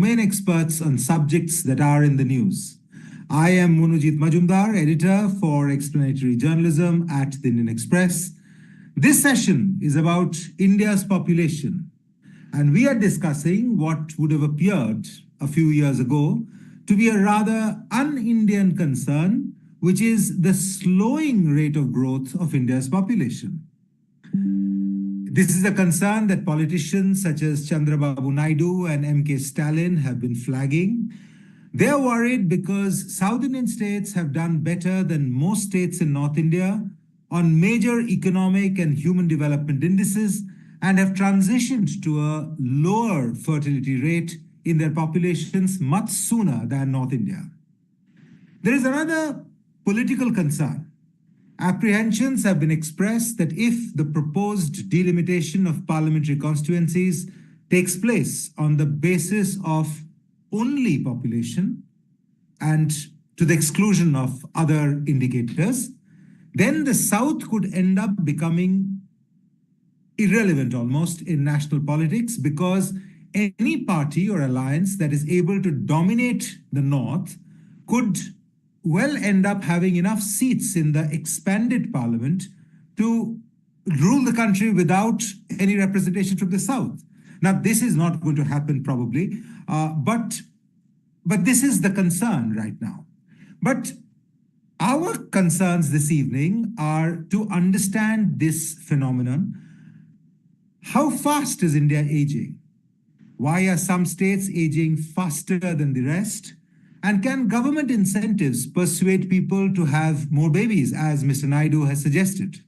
Main experts on subjects that are in the news. I am Monojit Majumdar, editor for explanatory journalism at the Indian Express. This session is about India's population, and we are discussing what would have appeared a few years ago to be a rather un-Indian concern, which is the slowing rate of growth of India's population. This is a concern that politicians such as Chandrababu Naidu and M.K. Stalin have been flagging. They are worried because South Indian states have done better than most states in North India on major economic and human development indices and have transitioned to a lower fertility rate in their populations much sooner than North India. There is another political concern. Apprehensions have been expressed that if the proposed delimitation of parliamentary constituencies takes place on the basis of only population and to the exclusion of other indicators, then the South could end up becoming irrelevant almost in national politics, because any party or alliance that is able to dominate the North could well end up having enough seats in the expanded parliament to rule the country without any representation from the South. Now, this is not going to happen probably, but this is the concern right now. But our concerns this evening are to understand this phenomenon. How fast is India aging? Why are some states aging faster than the rest? And can government incentives persuade people to have more babies, as Mr. Naidu has suggested?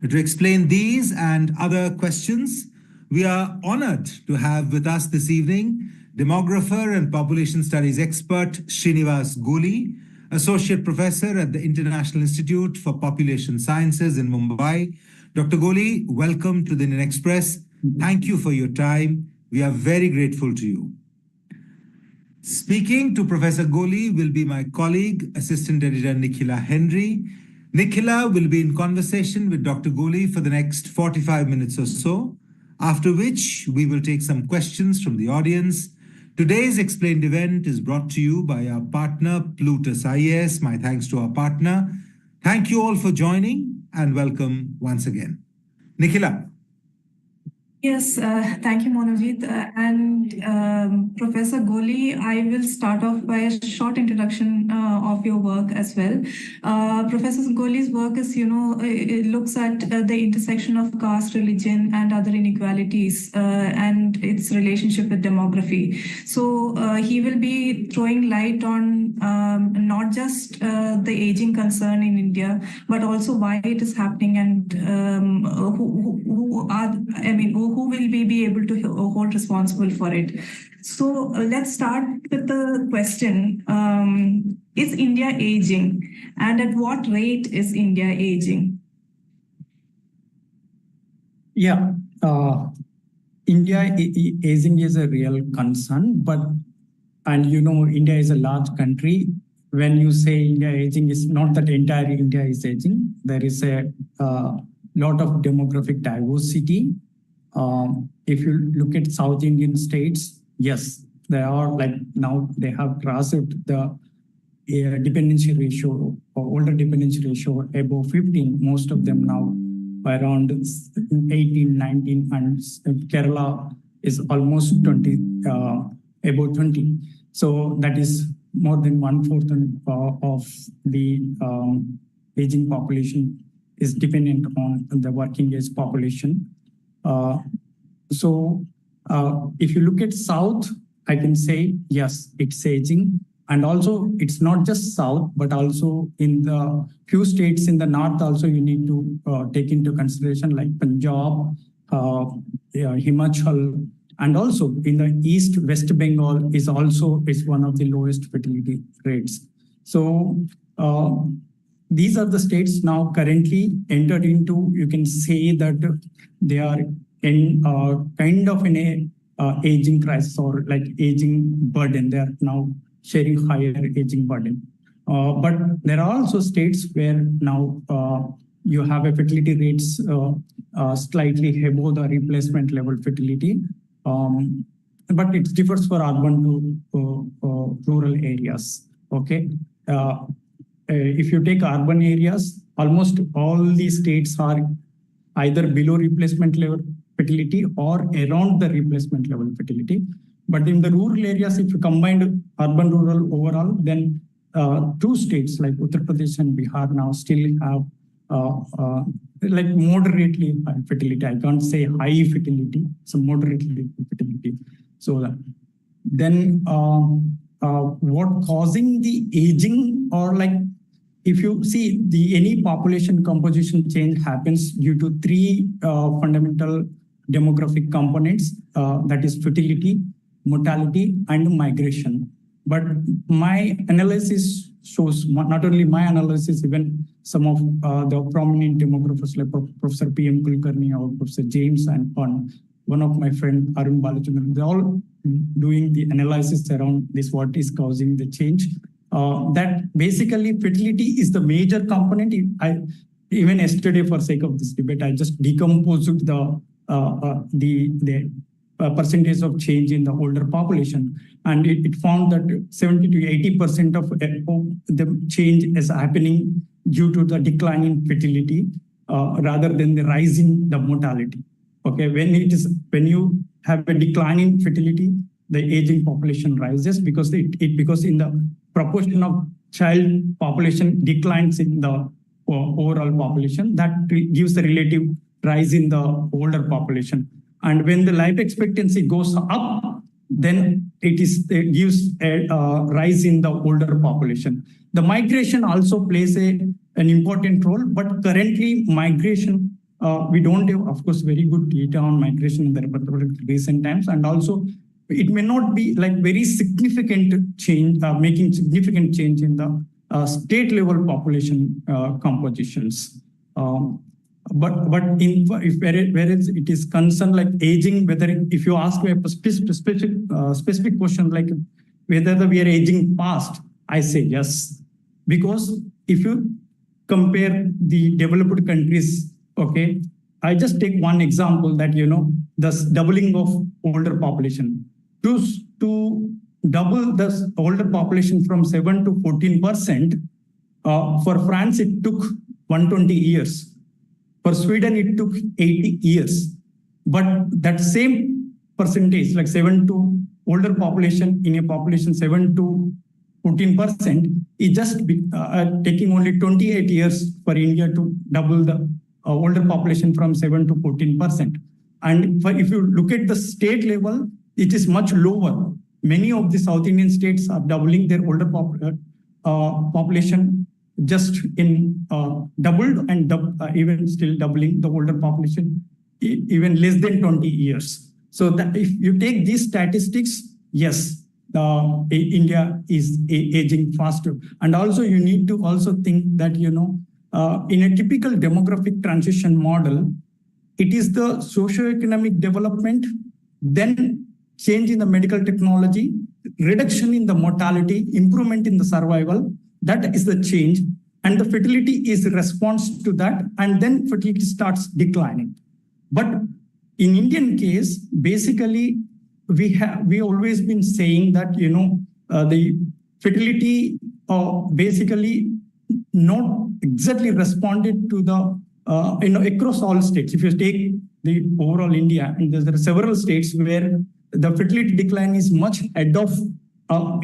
To explain these and other questions, we are honored to have with us this evening demographer and population studies expert Srinivas Goli, Associate Professor at the International Institute for Population Sciences in Mumbai. Dr. Goli, welcome to the Indian Express. Thank you for your time. We are very grateful to you. Speaking to Professor Goli will be my colleague, Assistant Editor Nikhila Henry. Nikhila will be in conversation with Dr. Goli for the next 45 minutes or so, after which we will take some questions from the audience. Today's explained event is brought to you by our partner, Plutus IAS. My thanks to our partner. Thank you all for joining and welcome once again. Nikhila. Yes, thank you, Monojit. Professor Goli, I will start off by a short introduction of your work as well. Professor Goli's work is, it looks at the intersection of caste, religion, and other inequalities and its relationship with demography. So he will be throwing light on not just the aging concern in India, but also why it is happening and who will we be able to hold responsible for it? So let's start with the question, is India aging? And at what rate is India aging? Yeah, India aging is a real concern, India is a large country. When you say India aging, it's not that entire India is aging. There is a lot of demographic diversity. If you look at South Indian states, yes, they are now they have crossed the dependency ratio or older dependency ratio above 15. Most of them now around 18, 19, and Kerala is almost 20, above 20. So that is more than 1/4 of the aging population is dependent on the working age population. If you look at South, I can say, yes, it's aging. And also, it's not just South, but also in the few states in the North also you need to take into consideration, like Punjab, Himachal, and also in the East, West Bengal is one of the lowest fertility rates. So these are the states now currently entered into, you can say that they are in kind of in a aging crisis or like aging burden. They are now sharing higher aging burden. But there are also states where now you have a fertility rates slightly above the replacement level fertility. but it differs for urban to rural areas. Okay. If you take urban areas, almost all these states are either below replacement level fertility or around the replacement level fertility. But in the rural areas, if you combine urban rural overall, then two states like Uttar Pradesh and Bihar now still have like moderately high fertility. I can't say high fertility, so moderately fertility. So then what causing the aging, or like if you see any population composition change happens due to three fundamental demographic components, that is fertility, mortality, and migration. But my analysis shows, not only my analysis, even some of the prominent demographers like Professor P.M. Kulkarni or Professor James and one of my friend Arun Balachandran, they're all doing the analysis around this, what is causing the change. That basically fertility is the major component. Even yesterday, for sake of this debate, I just decomposed the percentage of change in the older population, and it found that 70 to 80% of the change is happening due to the decline in fertility rather than the rise in the mortality. Okay, when you have a decline in fertility, the aging population rises because because in the proportion of child population declines in the overall population, that gives the relative rise in the older population. And when the life expectancy goes up, then it gives a rise in the older population. The migration also plays an important role, but currently migration, we don't have, of course, very good data on migration in the recent times, and also it may not be like very significant change, making significant change in the state level population compositions. But whereas it is concerned like aging, whether if you ask me a specific question like whether we are aging fast, I say yes, because if you compare the developed countries, okay, I just take one example that the doubling of older population to double the older population from 7 to 14%. For France, it took 120 years. For Sweden, it took 80 years. But that same percentage, like 7 to older population in a population 7 to 14%, is just taking only 28 years for India to double the older population from 7 to 14%. And if you look at the state level, it is much lower. Many of the South Indian states are doubling their older population just in doubled and even still doubling the older population even less than 20 years. So that if you take these statistics, yes, India is aging faster. And also you need to also think that, in a typical demographic transition model, it is the socioeconomic development, then change in the medical technology, reduction in the mortality, improvement in the survival. That is the change, and the fertility is a response to that, and then fertility starts declining. But in Indian case, basically, we always been saying that the fertility basically not exactly responded to the across all states. If you take the overall India, and there are several states where the fertility decline is much ahead of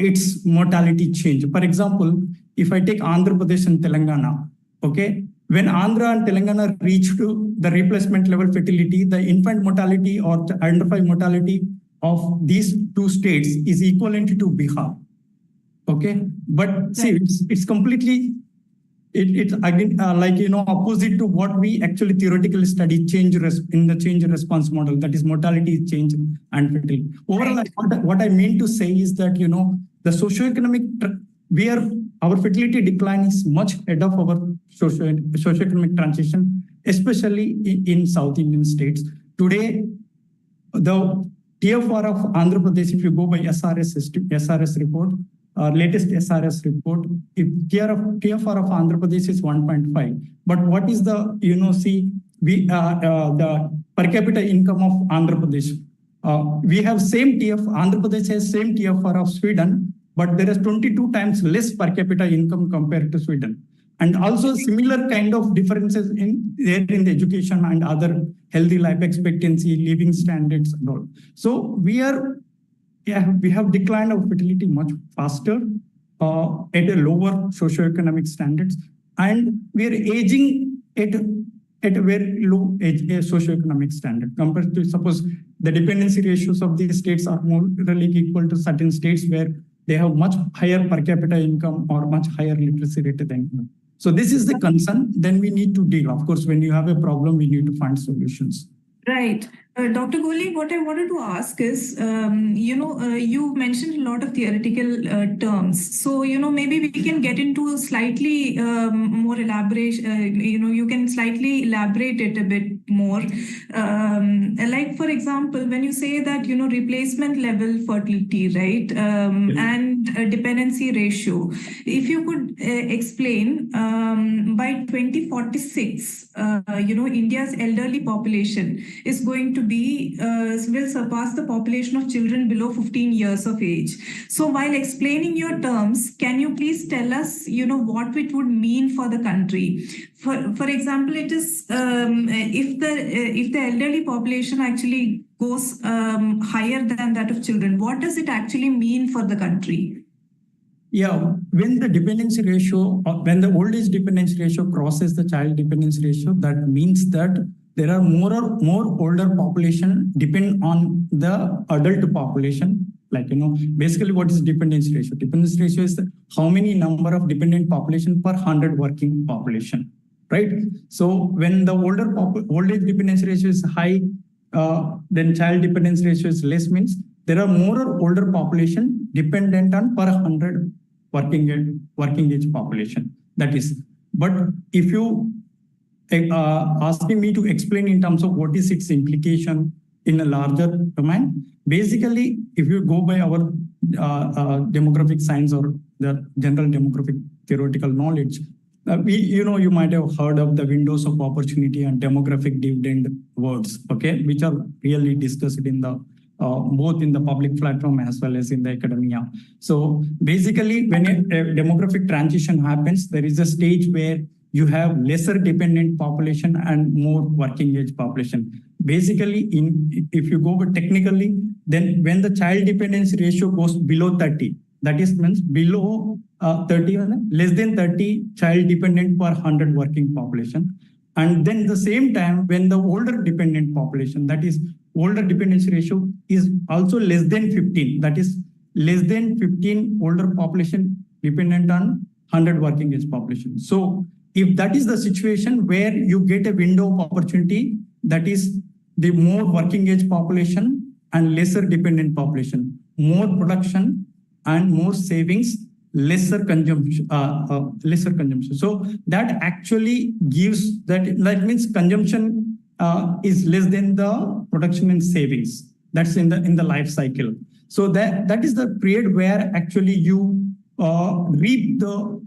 its mortality change. For example, if I take Andhra Pradesh and Telangana, okay, when Andhra and Telangana reach to the replacement level fertility, the infant mortality or the under 5 mortality of these two states is equivalent to Bihar. Okay, but see, it's completely it's again opposite to what we actually theoretically study in the change response model, that is mortality change and fertility. Overall, what I mean to say is that the socioeconomic our fertility decline is much ahead of our socioeconomic transition, especially in South Indian states. Today, the TFR of Andhra Pradesh, if you go by SRS report, latest SRS report, TFR of Andhra Pradesh is 1.5. But what is the the per capita income of Andhra Pradesh? We have same Andhra Pradesh has same TFR of Sweden, but there is 22 times less per capita income compared to Sweden. And also similar kind of differences in the education and other healthy life expectancy, living standards and all. So we have declined our fertility much faster at a lower socioeconomic standards, and we are aging at a very low age, socioeconomic standard compared to, suppose, the dependency ratios of these states are more really equal to certain states where they have much higher per capita income or much higher literacy rate than. So this is the concern. Then we need to deal. Of course, when you have a problem, we need to find solutions. Right. Dr. Goli, what I wanted to ask is, you mentioned a lot of theoretical terms. So, maybe we can get into slightly more elaboration, you can slightly elaborate it a bit more. Like, for example, when you say that, replacement level fertility, right, and dependency ratio, if you could explain, by 2046, India's elderly population is going to be will surpass the population of children below 15 years of age. So while explaining your terms, can you please tell us, what it would mean for the country? For example, it is if the elderly population actually goes higher than that of children, what does it actually mean for the country? Yeah, when the dependency ratio, when the old age dependency ratio crosses the child dependency ratio, that means that there are more older population depend on the adult population. Like, basically what is dependency ratio? Dependency ratio is how many number of dependent population per 100 working population, right? So when the old age dependency ratio is high, then child dependency ratio is less, means there are more or older population dependent on per 100 working age population. That is, but if you asking me to explain in terms of what is its implication in a larger domain, basically, if you go by our demographic science or the general demographic theoretical knowledge, you might have heard of the windows of opportunity and demographic dividend words, okay, which are really discussed in the both in the public platform as well as in the academia. So basically, when a demographic transition happens, there is a stage where you have lesser dependent population and more working age population. Basically, if you go technically, then when the child dependency ratio goes below 30, that is means below 30, less than 30 child dependent per 100 working population. And then the same time, when the older dependent population, that is older dependency ratio is also less than 15, that is less than 15 older population dependent on 100 working age population. So if that is the situation where you get a window of opportunity, that is the more working age population and lesser dependent population, more production and more savings, lesser consumption. So that actually gives that means consumption is less than the production and savings. That's in the life cycle. So that is the period where actually you reap the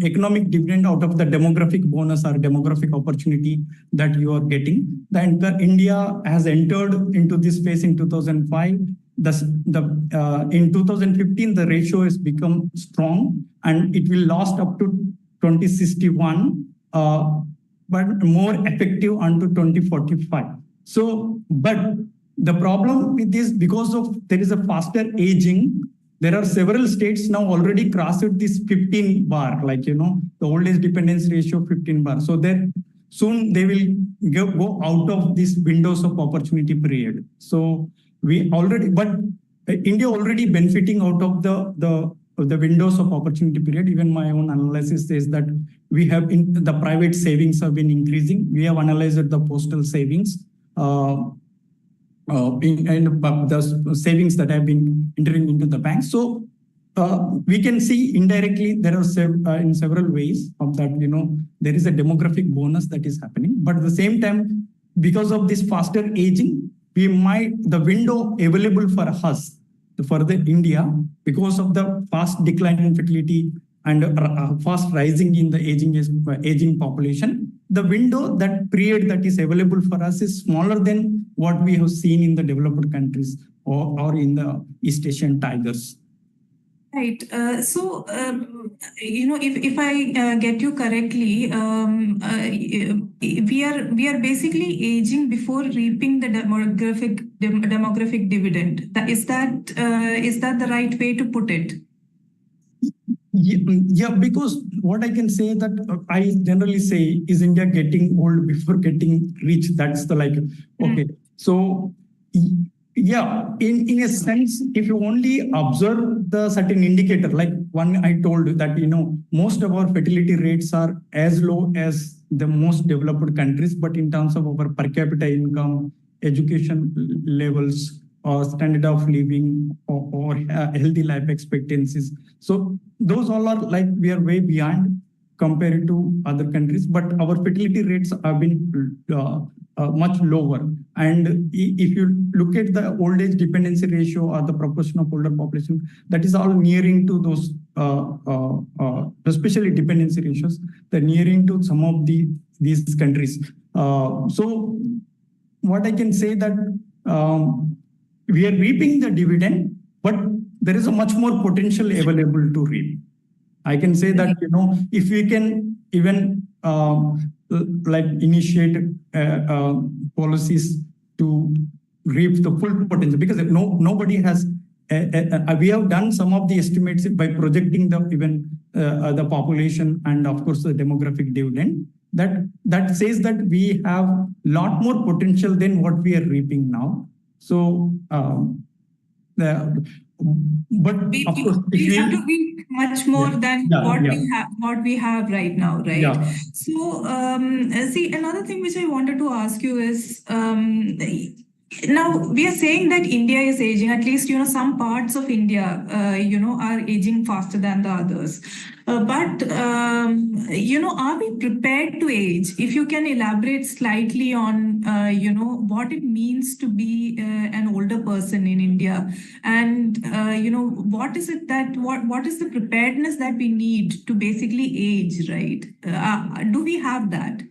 economic dividend out of the demographic bonus or demographic opportunity that you are getting. India has entered into this phase in 2005. In 2015, the ratio has become strong and it will last up to 2061, but more effective until 2045. So, but the problem with this, because of there is a faster aging, there are several states now already crossed this 15 bar, like, the old age dependence ratio 15 bar. So that soon they will go out of this windows of opportunity period. So but India already benefiting out of the windows of opportunity period. Even my own analysis says that we have the private savings have been increasing. We have analyzed the postal savings. And the savings that have been entering into the bank. So we can see indirectly there are in several ways of that, there is a demographic bonus that is happening. But at the same time, because of this faster aging, the window available for us, for the India, because of the fast decline in fertility and fast rising in the aging population, the window, that period that is available for us is smaller than what we have seen in the developed countries or in the East Asian tigers. Right. If I get you correctly, we are basically aging before reaping the demographic dividend. Is that the right way to put it? Yeah, because what I can say that I generally say is India getting old before getting rich. That's the okay. So yeah, in a sense, if you only observe the certain indicator, like one I told that, most of our fertility rates are as low as the most developed countries, but in terms of our per capita income, education levels, or standard of living, or healthy life expectancies. So those all are we are way behind compared to other countries, but our fertility rates have been much lower. And if you look at the old age dependency ratio or the proportion of older population, that is all nearing to those, especially dependency ratios, they're nearing to some of these countries. So what I can say that we are reaping the dividend, but there is a much more potential available to reap. I can say that, if we can even initiate policies to reap the full potential, because nobody has, we have done some of the estimates by projecting the population and of course the demographic dividend, that says that we have a lot more potential than what we are reaping now. So, but of course, we have to be much more than what we have right now, right? Yeah. So, see, another thing which I wanted to ask you is, now we are saying that India is aging. At least some parts of India, are aging faster than the others. But are we prepared to age? If you can elaborate slightly on, what it means to be an older person in India, and what is the preparedness that we need to basically age, right? Do we have that?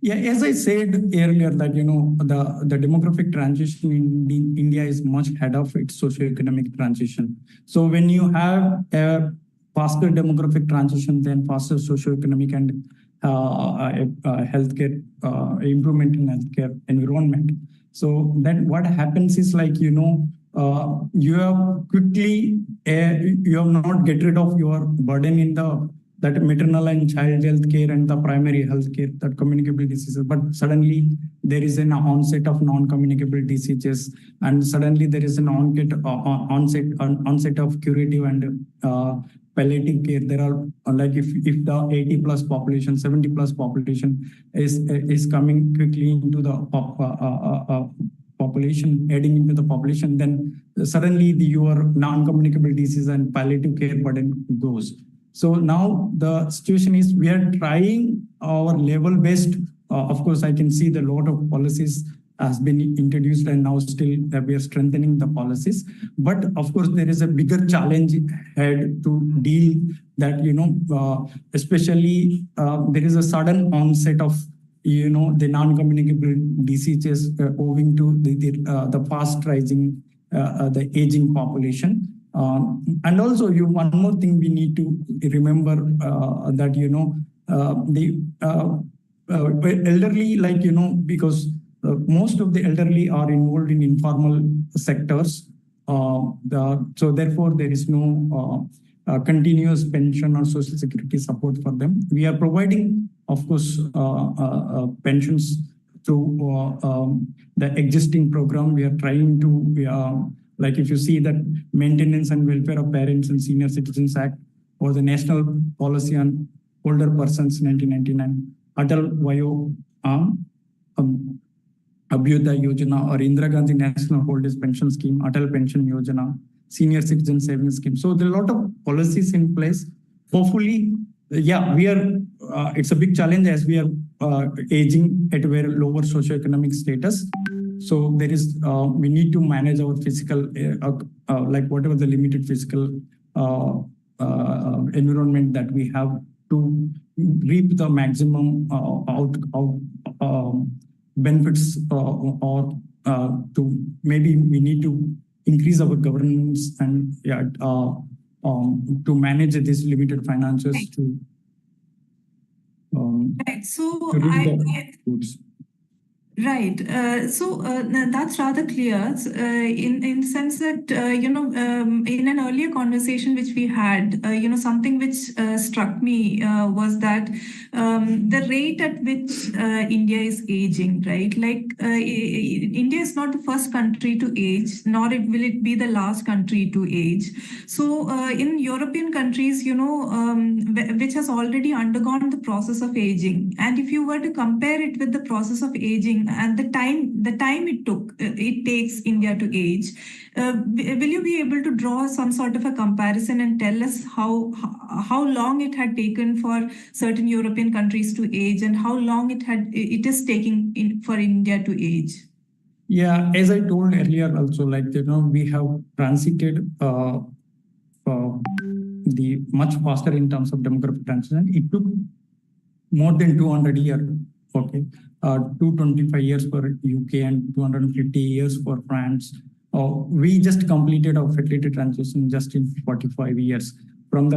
Yeah, as I said earlier, that the demographic transition in India is much ahead of its socioeconomic transition. So when you have a faster demographic transition, then faster socioeconomic and healthcare improvement in healthcare environment. So then what happens is you have quickly you have not get rid of your burden in that maternal and child health care and the primary health care, that communicable diseases, but suddenly there is an onset of non-communicable diseases, and suddenly there is an onset of curative and palliative care. There are if the 80 plus population, 70 plus population is coming quickly into the population, adding into the population, then suddenly your non-communicable disease and palliative care burden goes. So now the situation is we are trying our level-based. Of course, I can see the lot of policies has been introduced, and now still we are strengthening the policies. But of course, there is a bigger challenge ahead to deal that, especially there is a sudden onset of the non-communicable diseases owing to the fast rising the aging population. And also, one more thing we need to remember that the elderly, because most of the elderly are involved in informal sectors. So therefore, there is no continuous pension or social security support for them. We are providing, of course, pensions through the existing program. We are trying to if you see that Maintenance and Welfare of Parents and Senior Citizens Act, or the National Policy on Older Persons 1999, Atal Vayo Abhyuday Yojana, or Indira Gandhi National Old Age Pension Scheme, Atal Pension Yojana, Senior Citizen Savings Scheme. So there are a lot of policies in place. Hopefully, we are, it's a big challenge as we are aging at a very lower socioeconomic status. So there is, we need to manage our physical, whatever the limited physical environment that we have to reap the maximum benefits, or to maybe we need to increase our governance and to manage these limited finances to Right. So to reap the fruits. Right. That's rather clear. In the sense that in an earlier conversation which we had, something which struck me was that the rate at which India is aging, right? Like India is not the first country to age, nor will it be the last country to age. So in European countries, which has already undergone the process of aging, and if you were to compare it with the process of aging and the time it takes India to age, will you be able to draw some sort of a comparison and tell us how long it had taken for certain European countries to age and how long it is taking for India to age? Yeah, as I told earlier, also we have transited the much faster in terms of demographic transition. It took more than 200 years. Okay. 225 years for UK and 250 years for France. We just completed our fertility transition just in 45 years. From the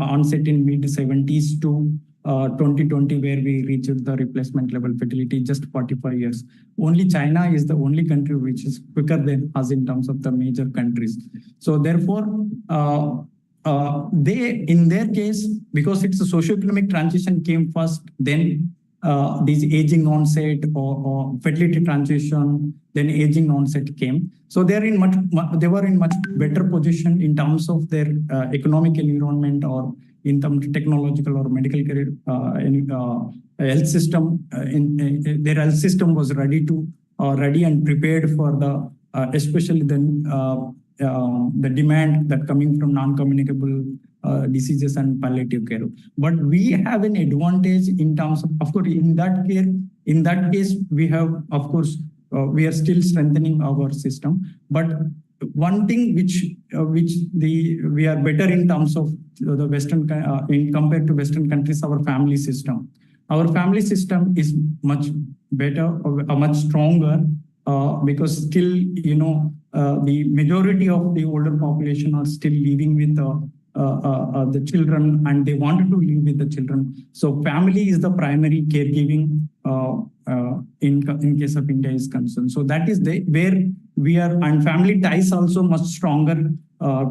onset in mid 70s to 2020, where we reached the replacement level fertility, just 45 years. Only China is the only country which is quicker than us in terms of the major countries. So therefore, they, in their case, because it's a socio-economic transition came first, then this aging onset or fertility transition, then aging onset came. So they were in much better position in terms of their economic environment or in terms of technological or medical career, health system. Their health system was ready and prepared for especially the demand that coming from non-communicable diseases and palliative care. But we have an advantage in terms of course, in that case, we have, of course, we are still strengthening our system. But one thing which we are better in terms of the Western, compared to Western countries, our family system. Our family system is much better, much stronger, because still, the majority of the older population are still living with the children, and they wanted to live with the children. So family is the primary caregiving in case of India is concerned. So that is where we are, and family ties also much stronger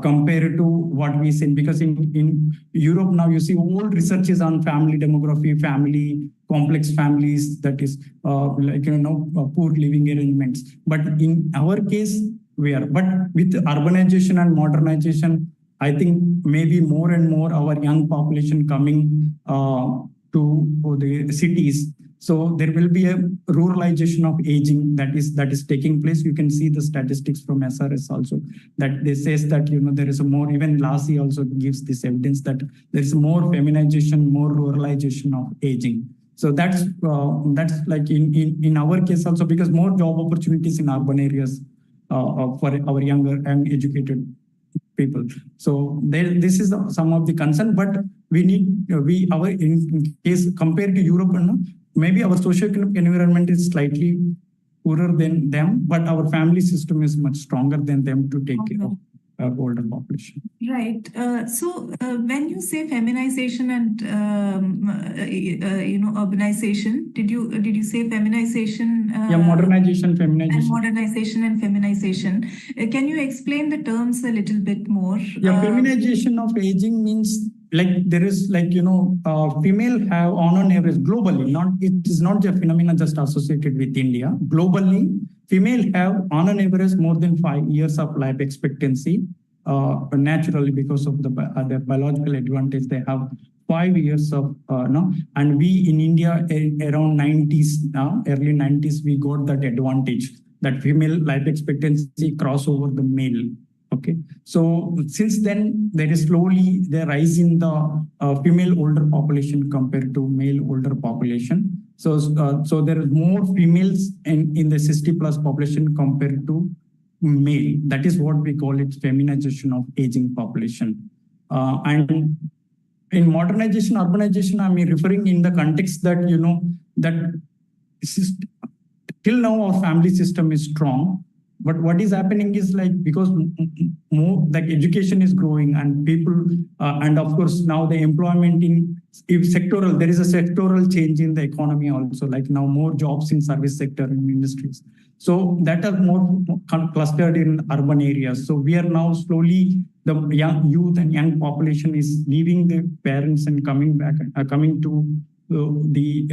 compared to what we see. Because in Europe now, you see all research is on family demography, family, complex families, that is poor living arrangements. But in our case, but with urbanization and modernization, I think maybe more and more our young population coming to the cities. So there will be a ruralization of aging that is taking place. You can see the statistics from SRS also, that they says that there is a more, even Lassie also gives this evidence that there is more feminization, more ruralization of aging. So that's like in our case also, because more job opportunities in urban areas for our younger and educated people. So this is some of the concern, but in case compared to Europe, maybe our socio-economic environment is slightly poorer than them, but our family system is much stronger than them to take care of older population. Right. So when you say feminization and urbanization, did you say feminization? Yeah, modernization, feminization. And modernization and feminization. Can you explain the terms a little bit more? Yeah, feminization of aging means there is female have on average globally, it is not a phenomenon just associated with India. Globally, female have on an average more than 5 years of life expectancy. Naturally, because of their biological advantage, they have 5 years of and we in India around 90s now, early 90s, we got that advantage that female life expectancy cross over the male. Okay, so since then there is slowly the rise in the female older population compared to male older population. So there is more females in the 60+ population compared to male. That is what we call it, feminization of aging population. And in modernization, urbanization, I'm referring in the context that, that till now our family system is strong. But what is happening is like, because more like education is growing and people, and of course now the employment if sectoral, there is a sectoral change in the economy also, like now more jobs in service sector and industries. So that are more clustered in urban areas. So we are now slowly, the young youth and young population is leaving the parents and coming back, coming to the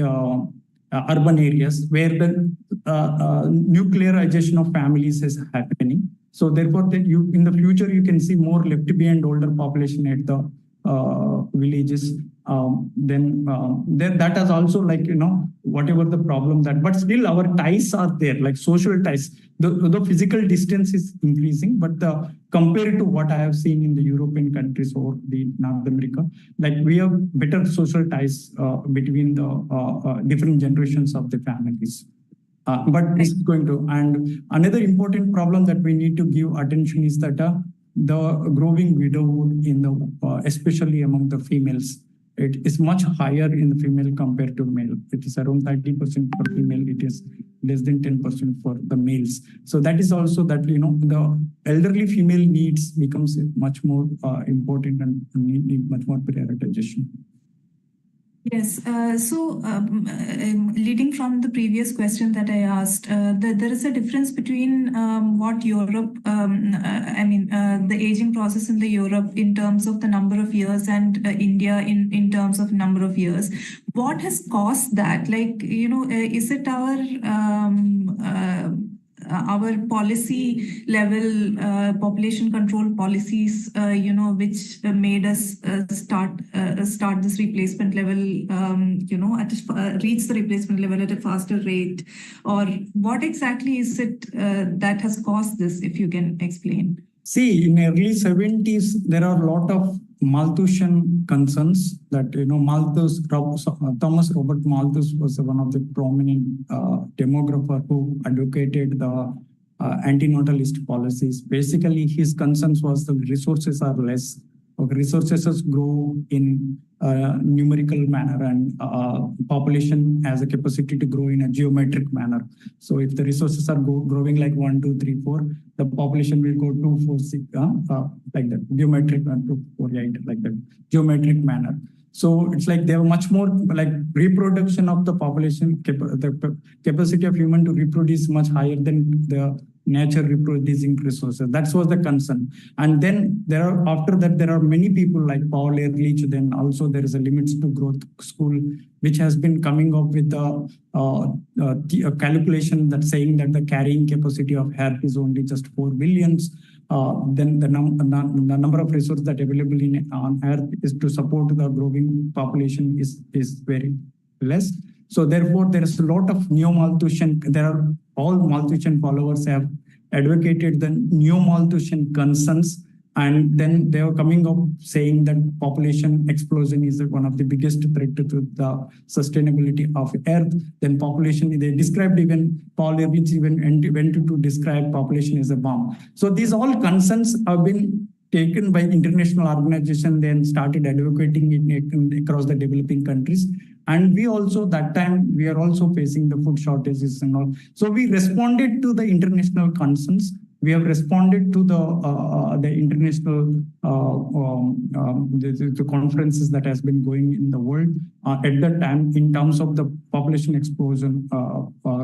urban areas where the nuclearization of families is happening. So therefore, that you in the future you can see more left behind older population at the villages. That has also, like, whatever the problem that, but still our ties are there, like social ties. The physical distance is increasing, but compared to what I have seen in the European countries or the North America, like we have better social ties between the different generations of the families. But this is going to, and another important problem that we need to give attention is that the growing widowhood in the, especially among the females. It is much higher in the female compared to male. It is around 30% for female. It is less than 10% for the males. So that is also that, the elderly female needs becomes much more important and need much more prioritization. Yes. Leading from the previous question that I asked, there is a difference between what Europe, the aging process in the Europe in terms of the number of years and India in terms of number of years. What has caused that? Like, is it our policy level population control policies, which made us start this replacement level, reach the replacement level at a faster rate, or what exactly is it that has caused this? If you can explain. See, in early 70s, there are a lot of Malthusian concerns that, Thomas Robert Malthus was one of the prominent demographer who advocated the antinatalist policies. Basically, his concerns was the resources are less, resources grow in numerical manner, and population has a capacity to grow in a geometric manner. So if the resources are growing like 1, 2, 3, 4, the population will go 2, 4, 6, like that, geometric 1, 2, 4, 8, like that, geometric manner. So it's like they have much more like reproduction of the population, the capacity of human to reproduce much higher than the nature reproducing resources. That was the concern. And then after that, there are many people like Paul Ehrlich. Then also there is a limits to growth school, which has been coming up with a calculation that saying that the carrying capacity of Earth is only just 4 billions. Then the number of resources that available on Earth is to support the growing population is very less. So therefore, there is a lot of neo-Malthusian. All Malthusian followers have advocated the neo-Malthusian concerns, and then they are coming up saying that population explosion is one of the biggest threat to the sustainability of Earth. Then population, they described, even Paul Ehrlich even went to describe population as a bomb. So these all concerns have been taken by international organization, then started advocating it across the developing countries. And we also, that time, we are also facing the food shortages and all. So we responded to the international concerns. We have responded to the international the conferences that has been going in the world at that time in terms of the population explosion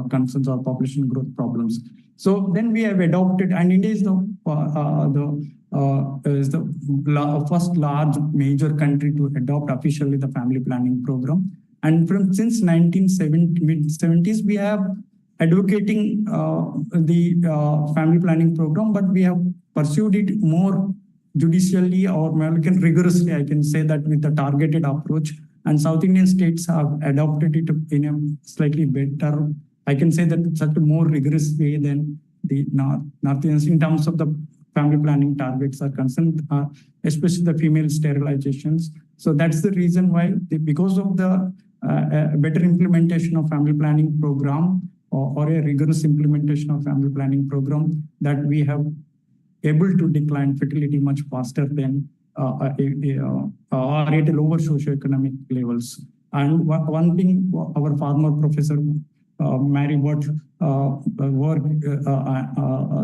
concerns or population growth problems. So then we have adopted, and India is the first large major country to adopt officially the family planning program. And since mid-70s, we have advocating the family planning program, but we have pursued it more judicially or rigorously, I can say that, with a targeted approach. And South Indian states have adopted it in a slightly better, I can say that such a more rigorous way than the North Indians in terms of the family planning targets are concerned, especially the female sterilizations. So that's the reason why, because of the better implementation of family planning program or a rigorous implementation of family planning program, that we have able to decline fertility much faster than or at a lower socioeconomic levels. And one thing our former professor Mary Watt work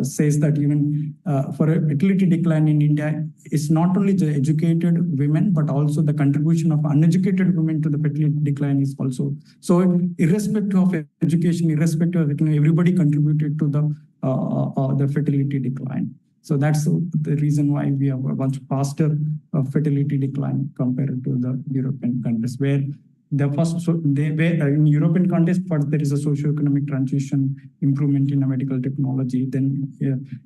says that even for a fertility decline in India, it's not only the educated women, but also the contribution of uneducated women to the fertility decline is also. So irrespective of education, irrespective of everybody contributed to the fertility decline. So that's the reason why we have a much faster fertility decline compared to the European countries, where the first, so they were in European context, but there is a socio-economic transition, improvement in medical technology, then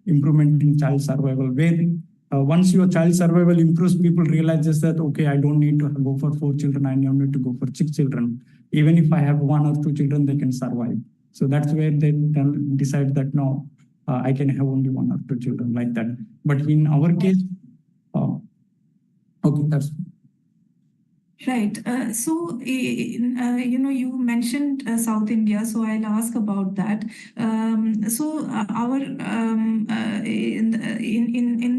improvement in child survival, where once your child survival improves, people realize that, okay, I don't need to go for 4 children, I don't need to go for 6 children. Even if I have 1 or 2 children, they can survive. So that's where they then decide that, no, I can have only 1 or 2 children like that. But in our case, okay, that's right. So, you mentioned South India, so I'll ask about that. In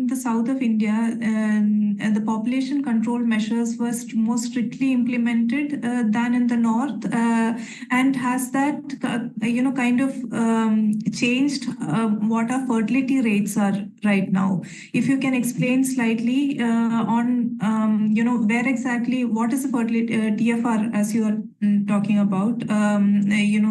the south of India, the population control measures were more strictly implemented than in the north, and has that kind of changed what our fertility rates are right now? If you can explain slightly on where exactly, what is the fertility TFR as you are talking about, in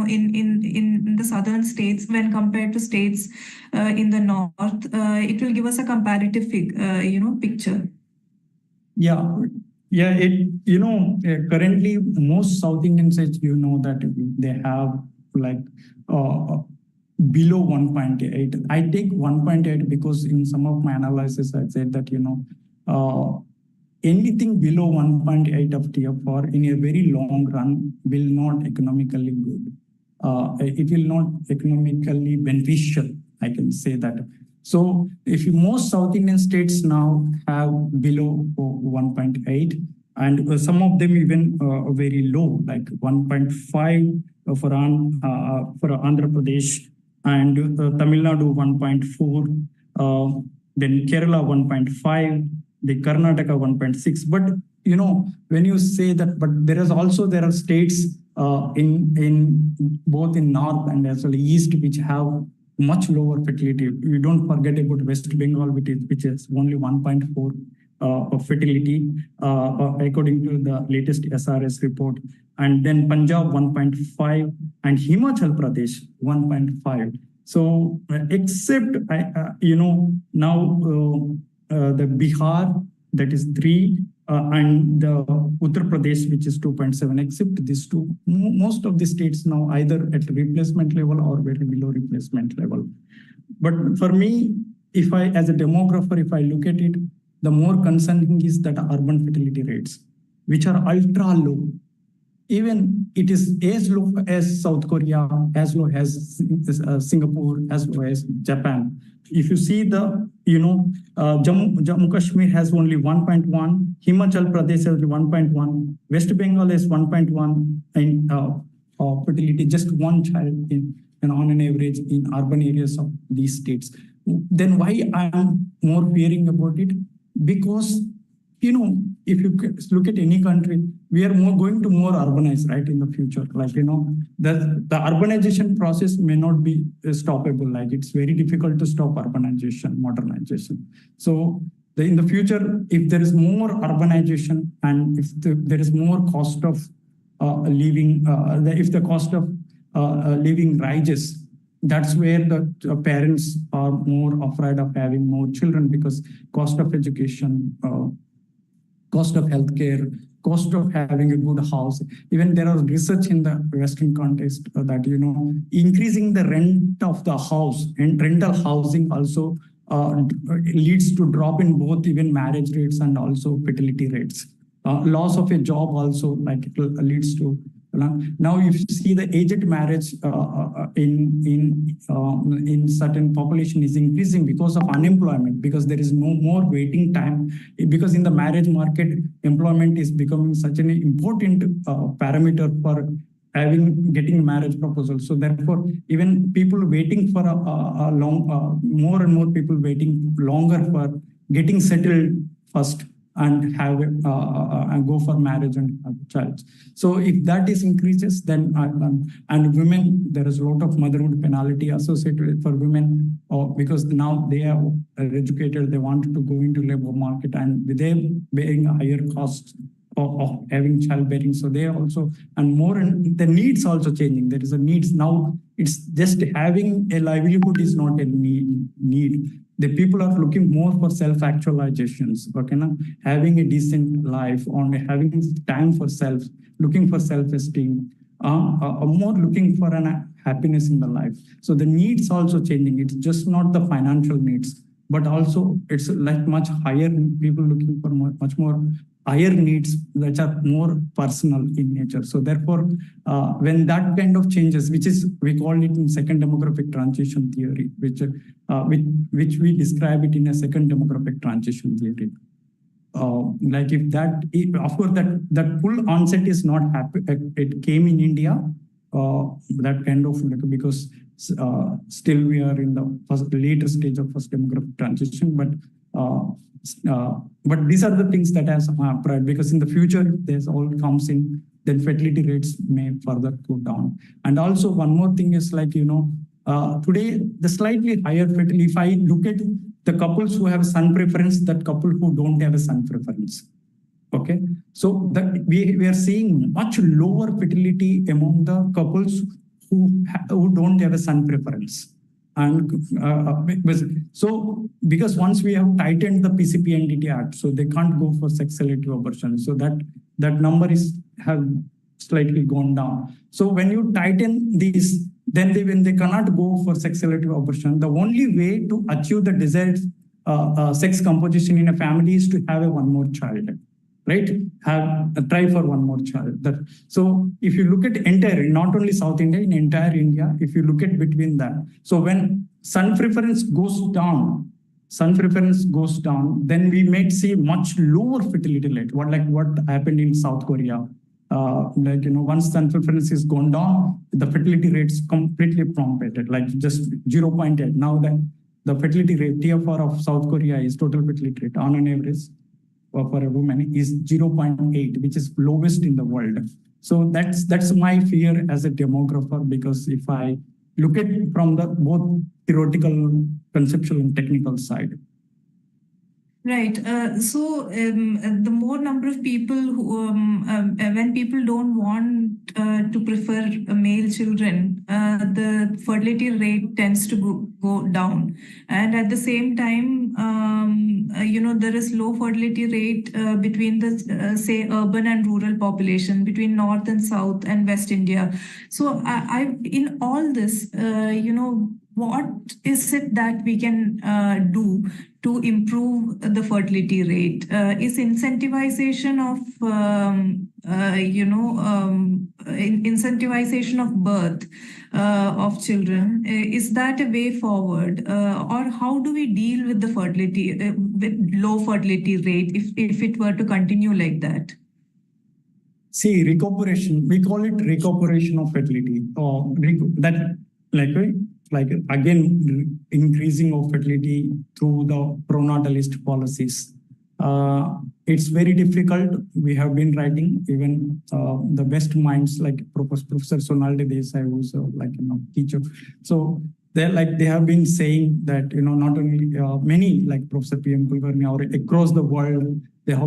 the southern states when compared to states in the north, it will give us a comparative picture. Yeah. Currently most South Indian states, that they have like below 1.8. I take 1.8 because in some of my analysis I said that anything below 1.8 of TFR in a very long run will not economically good. It will not economically beneficial, I can say that. So if most South Indian states now have below 1.8, and some of them even very low, like 1.5 for Andhra Pradesh, and Tamil Nadu 1.4, then Kerala 1.5, the Karnataka 1.6. But when you say that, but there are states in both in north and as well east which have much lower fertility. We don't forget about West Bengal, which is only 1.4 of fertility according to the latest SRS report, and then Punjab 1.5 and Himachal Pradesh 1.5. So except now the Bihar, that is 3, and the Uttar Pradesh, which is 2.7, except these two, most of the states now either at replacement level or very below replacement level. But for me, as a demographer, if I look at it, the more concerning is that urban fertility rates, which are ultra low. Even it is as low as South Korea, as low as Singapore, as low as Japan. If you see the, Jammu Kashmir has only 1.1, Himachal Pradesh has 1.1, West Bengal is 1.1, and fertility, just 1 child on an average in urban areas of these states. Then why I am more fearing about it? Because if you look at any country, we are going to more urbanize, right, in the future. Like, the urbanization process may not be stoppable. Like, it's very difficult to stop urbanization, modernization. So in the future, if there is more urbanization and if there is more cost of living, if the cost of living rises, that's where the parents are more afraid of having more children, because cost of education, cost of healthcare, cost of having a good house. Even there are research in the Western context that, increasing the rent of the house and rental housing also leads to drop in both even marriage rates and also fertility rates. Loss of a job also leads to. Now, if you see the aged marriage in certain population is increasing because of unemployment, because there is no more waiting time, because in the marriage market, employment is becoming such an important parameter for getting marriage proposals. So therefore, even people waiting for a long, more and more people waiting longer for getting settled first. and have and go for marriage and have a child. So if that is increases, then and women, there is a lot of motherhood penalty associated for women, because now they are educated, they want to go into labor market, and they're bearing a higher cost of having childbearing. So they are also, and more, and the needs also changing. There is a needs now. It's just having a livelihood is not a need. The people are looking more for self-actualizations, okay, na? Having a decent life, on having time for self, looking for self-esteem, more looking for an happiness in the life. So the needs also changing. It's just not the financial needs, but also it's like much higher, people looking for much more higher needs that are more personal in nature. So therefore, when that kind of changes, which is, we call it in second demographic transition theory, which we describe it in a second demographic transition theory. Like if that, of course, that full onset is not happen. It came in India, that kind of, because still we are in the later stage of first demographic transition, but these are the things that has happened, because in the future, there's all comes in, then fertility rates may further go down. And also one more thing is like, today, the slightly higher fertility, if I look at the couples who have a son preference, that couple who don't have a son preference. Okay, so we are seeing much lower fertility among the couples who don't have a son preference. And so because once we have tightened the PCPNDT Act, so they can't go for sex selective abortion. So that number have slightly gone down. So when you tighten these, then when they cannot go for sex selective abortion, the only way to achieve the desired sex composition in a family is to have one more child. Right? Try for one more child. So if you look at entire, not only South India, in entire India, if you look at between that. So when son preference goes down, then we may see much lower fertility rate. What happened in South Korea. Once son preference is gone down, the fertility rates completely plummeted, like just 0.8. Now the fertility rate, TFR of South Korea is total fertility rate on an average for a woman is 0.8, which is lowest in the world. So that's my fear as a demographer, because if I look at from the both theoretical, conceptual, and technical side. Right. So the more number of people who, when people don't want to prefer male children, the fertility rate tends to go down. And at the same time, there is low fertility rate between the, say, urban and rural population, between North and South and West India. So in all this, what is it that we can do to improve the fertility rate? Is incentivization of birth of children, is that a way forward? Or how do we deal with the fertility, with low fertility rate if it were to continue like that? See, recuperation, we call it recuperation of fertility. Like again, increasing of fertility through the pronatalist policies. It's very difficult. We have been writing, even the best minds like Professor Sonal Desai, who's teacher. So they have been saying that, not only many like Professor P.M. Kulkarni or across the world,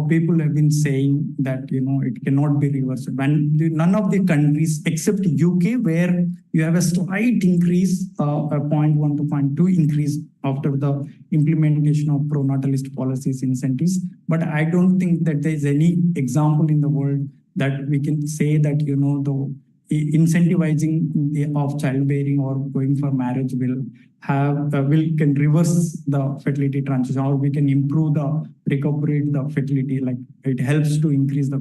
people have been saying that, it cannot be reversed. And none of the countries except UK, where you have a slight increase, 0.1 to 0.2 increase after the implementation of pronatalist policies incentives. But I don't think that there is any example in the world that we can say that, the incentivizing of childbearing or going for marriage can reverse the fertility transition, or we can recuperate the fertility. Like it helps to increase the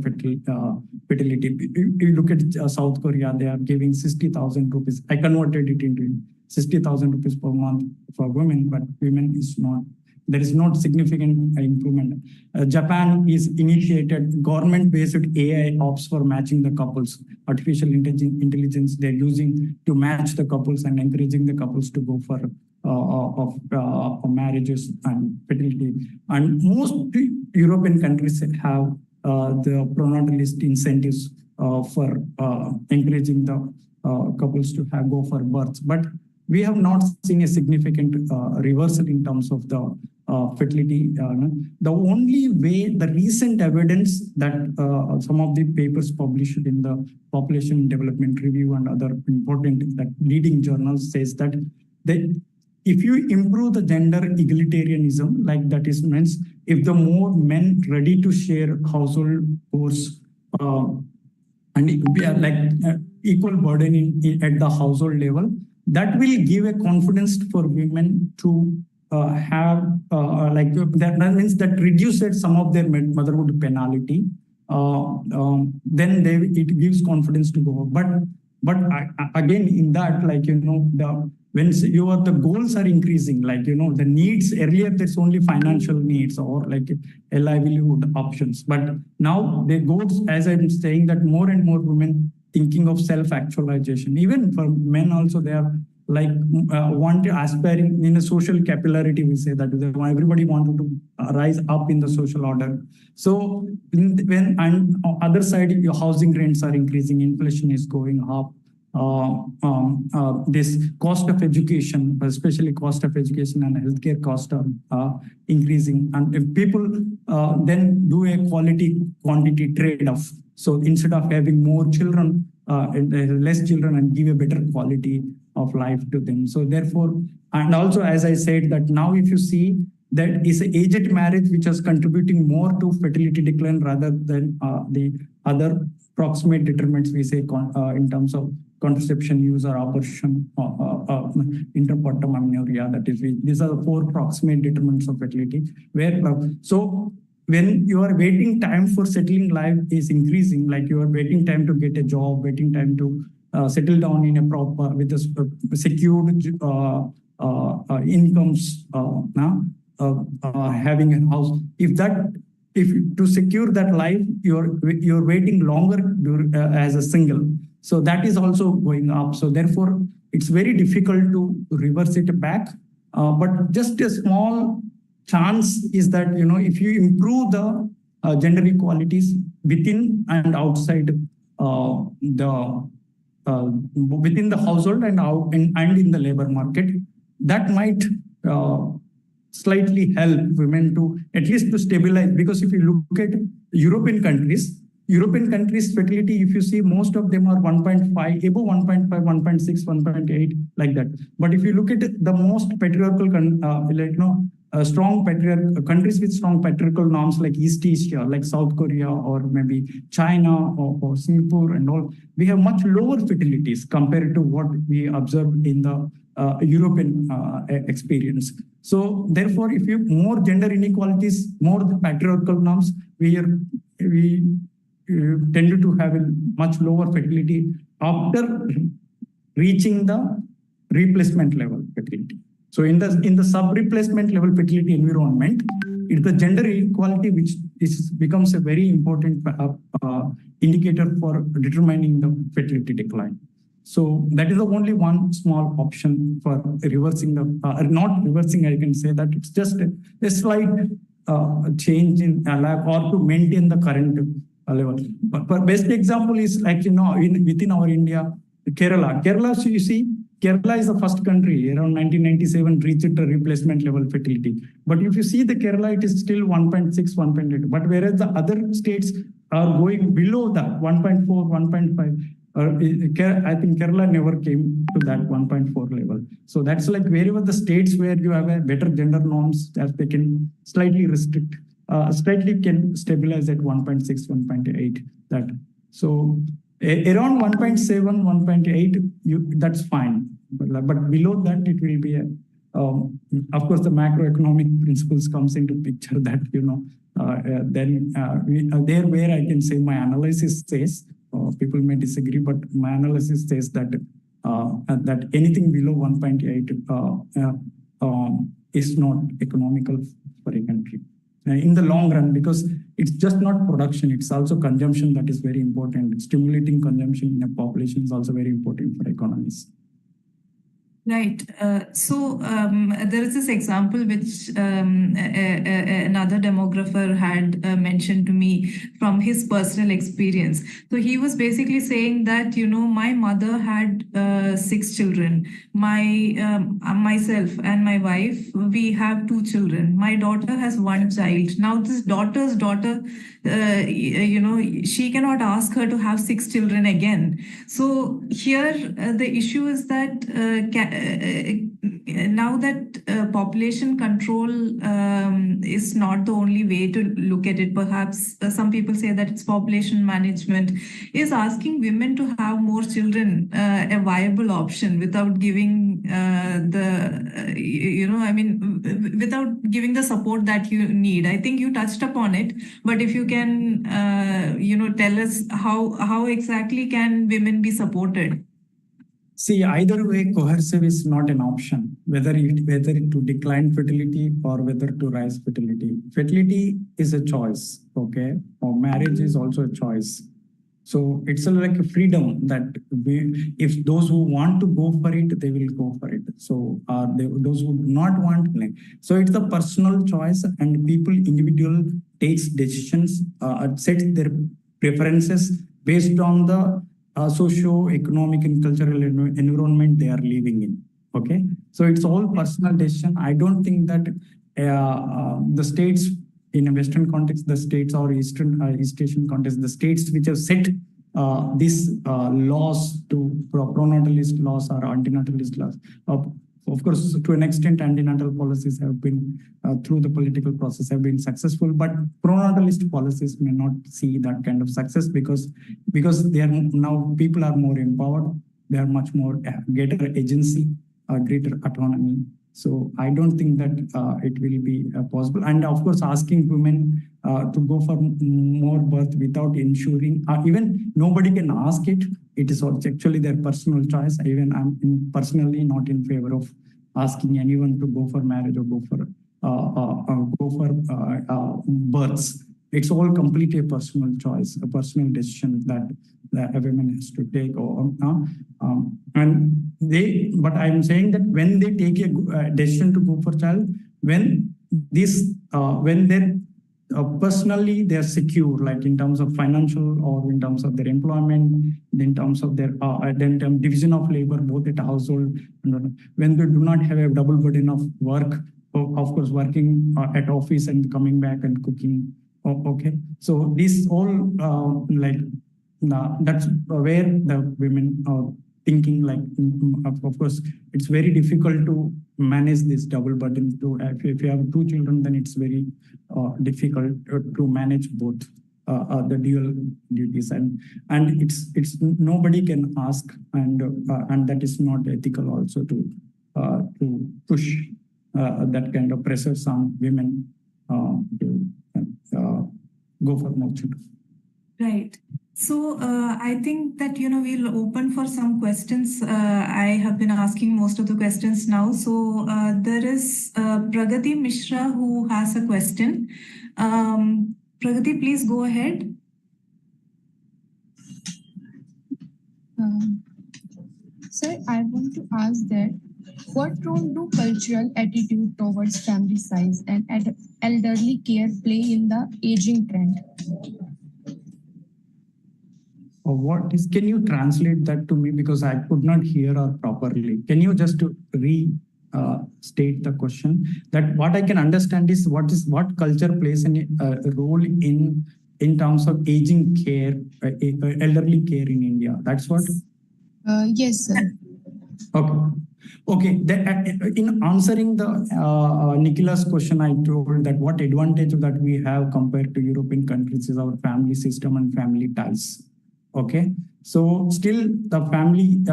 fertility. If you look at South Korea, they are giving 60,000 rupees. I converted it into 60,000 rupees per month for women, but women is not. There is not significant improvement. Japan is initiated government-based AI ops for matching the couples. Artificial intelligence they're using to match the couples and encouraging the couples to go for marriages and fertility. And European countries have the pronatalist incentives for encouraging the couples to go for births. But we have not seen a significant reversal in terms of the fertility. The only way, the recent evidence that some of the papers published in the Population Development Review and other important leading journals says that if you improve the gender egalitarianism, like that is means if the more men ready to share household chores and equal burden at the household level, that will give a confidence for women to have that means that reduces some of their motherhood penalty. Then it gives confidence to go. But again, in that, when the goals are increasing, the needs earlier, there's only financial needs or a livelihood options. But now the goals, as I'm saying, that more and more women thinking of self-actualization. Even for men also, they are aspiring in a social capillarity. We say that everybody wanted to rise up in the social order. So when on other side, your housing rents are increasing, inflation is going up. This cost of education, especially cost of education and healthcare cost are increasing. And if people then do a quality trade-off, so instead of having more children, less children and give a better quality of life to them. So therefore, and also as I said that now if you see that is aged marriage which is contributing more to fertility decline rather than the other proximate determinants we say in terms of contraception use or abortion, interpartum amenorrhea, that is, these are the 4 proximate determinants of fertility. So when your waiting time for settling life is increasing, like your waiting time to get a job, waiting time to settle down in a proper, with a secured incomes, having a house, if to secure that life, you're waiting longer as a single. So that is also going up. So therefore, it's very difficult to reverse it back. But just a small chance is that, if you improve the gender equalities within and outside within the household and in the labor market, that might slightly help women to at least to stabilize. Because if you look at European countries, fertility, if you see, most of them are 1.5, above 1.5, 1.6, 1.8, like that. But if you look at the most patriarchal, strong countries with strong patriarchal norms like East Asia, like South Korea or maybe China or Singapore and all, we have much lower fertilities compared to what we observe in the European experience. So therefore, if you more gender inequalities, more the patriarchal norms, we tended to have a much lower fertility after reaching the replacement level fertility. So in the sub-replacement level fertility environment, it's the gender inequality which becomes a very important indicator for determining the fertility decline. So that is the only one small option for reversing not reversing, I can say that it's just a slight change in lab or to maintain the current level. But best example is within our India, Kerala. So you see, Kerala is the first country around 1997 reached the replacement level fertility. But if you see the Kerala, it is still 1.6, 1.8. But whereas the other states are going below that 1.4, 1.5. I think Kerala never came to that 1.4 level. So that's like wherever the states where you have a better gender norms, that they can slightly restrict, slightly can stabilize at 1.6, 1.8. That so around 1.7, 1.8, that's fine. But below that, it will be of course, the macroeconomic principles comes into picture that, then there where I can say my analysis says, people may disagree, but my analysis says that that anything below 1.8 is not economical for a country in the long run, because it's just not production, it's also consumption that is very important. Stimulating consumption in a population is also very important for economies. Right. There is this example which another demographer had mentioned to me from his personal experience. So he was basically saying that, my mother had 6 children. Myself and my wife, we have 2 children. My daughter has 1 child. Now this daughter's daughter, she cannot ask her to have 6 children again. So here the issue is that now that population control is not the only way to look at it, perhaps some people say that it's population management, is asking women to have more children a viable option without giving without giving the support that you need. I think you touched upon it, but if you can, tell us how exactly can women be supported? See, either way, coercive is not an option, whether to decline fertility or whether to rise fertility. Fertility is a choice, okay? Or marriage is also a choice. So it's like a freedom that if those who want to go for it, they will go for it. So those who do not want, so it's a personal choice, and individual takes decisions, sets their preferences based on the socio-economic and cultural environment they are living in. Okay, so it's all personal decision. I don't think that the states in a Western context, the states or East Asian context, the states which have set these laws to pronatalist laws or antinatalist laws. Of course, to an extent, antenatal policies have been through the political process have been successful, but pronatalist policies may not see that kind of success because they are now people are more empowered, they are much more greater agency, greater autonomy. So I don't think that it will be possible. And of course, asking women to go for more birth without ensuring, even nobody can ask it. It is actually their personal choice. Even I'm personally not in favor of asking anyone to go for marriage or go for births. It's all completely a personal choice, a personal decision that a woman has to take. But I'm saying that when they take a decision to go for child, when they're personally they're secure, like in terms of financial or in terms of their employment, in terms of their division of labor, both at household, and when they do not have a double burden of work, of course, working at office and coming back and cooking. Okay, so this all that's where the women are thinking, like, of course, it's very difficult to manage this double burden. If you have 2 children, then it's very difficult to manage both the dual duties, and it's nobody can ask, and that is not ethical also to push that kind of pressures on women to go for more children. Right. So I think that, we'll open for some questions. I have been asking most of the questions now. So there is Pragati Mishra who has a question. Pragati, please go ahead. Sir, I want to ask that what role do cultural attitude towards family size and elderly care play in the aging trend? Can you translate that to me, because I could not hear her properly? Can you just state the question? That what I can understand is what culture plays a role in terms of aging care, elderly care in India. That's what? Yes, sir. Okay. In answering the Nikhila's question, I told that what advantage that we have compared to European countries is our family system and family ties. Okay, so still the family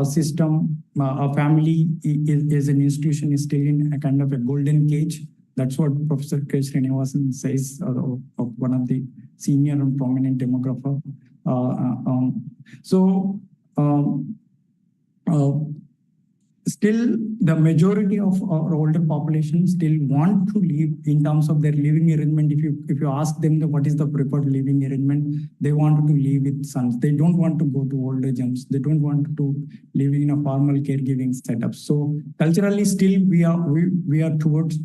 system, a family is an institution, is still in a kind of a golden cage. That's what Professor K. Srinivasan says, of one of the senior and prominent demographer. still the majority of our older population still want to live in terms of their living arrangement. If you ask them what is the preferred living arrangement, they want to live with sons. They don't want to go to old age homes. They don't want to live in a formal caregiving setup. So culturally, still we are towards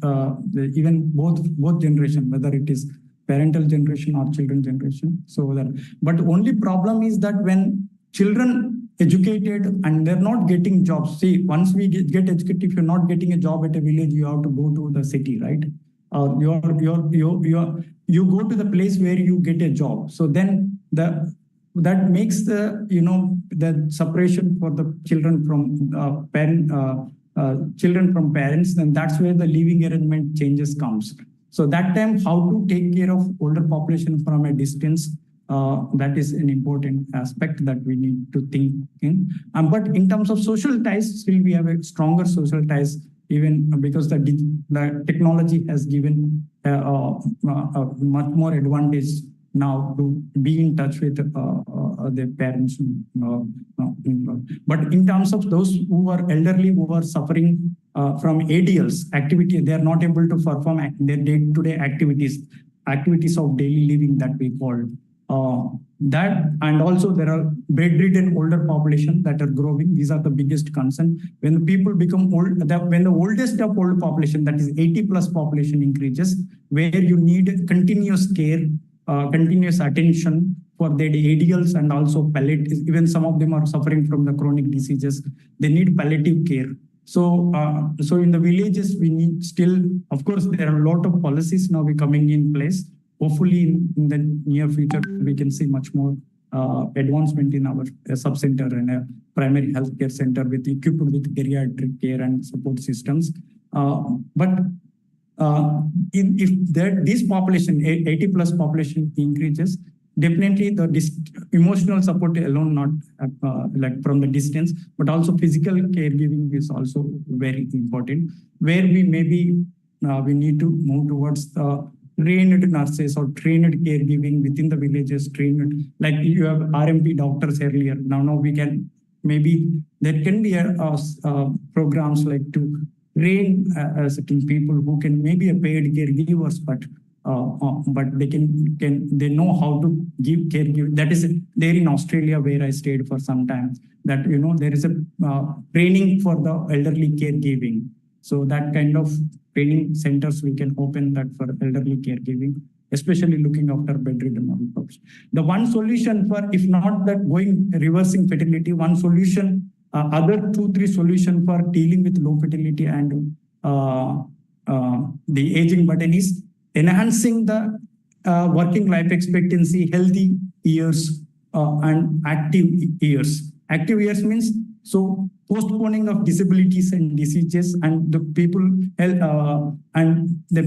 even both generation, whether it is parental generation or children generation. So that, but only problem is that when children educated and they're not getting jobs. See, once we get educated, if you're not getting a job at a village, you have to go to the city, right? You go to the place where you get a job. So then that makes the separation for the children from parents. Then that's where the living arrangement changes comes. So that time, how to take care of older population from a distance. That is an important aspect that we need to think in. But in terms of social ties, still we have a stronger social ties, even because the technology has given a much more advantage now to be in touch with their parents. But in terms of those who are elderly, who are suffering from ADLs, activity, they are not able to perform their day-to-day activities of daily living that we call. That, and also there are bedridden older population that are growing. These are the biggest concern. When the people become old, when the oldest of old population, that is 80 plus population increases, where you need continuous care, continuous attention for their ADLs and also palliative. Even some of them are suffering from the chronic diseases. They need palliative care. So in the villages, we need still, of course, there are a lot of policies now coming in place. Hopefully, in the near future, we can see much more advancement in our sub-center and a primary healthcare center equipped with geriatric care and support systems. If this population, 80 plus population increases, definitely the emotional support alone, not like from the distance, but also physical caregiving is also very important, where we need to move towards the trained nurses or trained caregiving within the villages, trained, like you have RMP doctors earlier. Now we can, maybe there can be programs like to train certain people who can maybe a paid caregivers, but they know how to give caregiving. That is there in Australia, where I stayed for some time, that there is a training for the elderly caregiving. So that kind of training centers we can open that for elderly caregiving, especially looking after bedridden folks. The one solution for, if not that reversing fertility, one solution, other 2-3 solution for dealing with low fertility and the aging burden is enhancing the working life expectancy, healthy years, and active years. Active years means postponing of disabilities and diseases, and the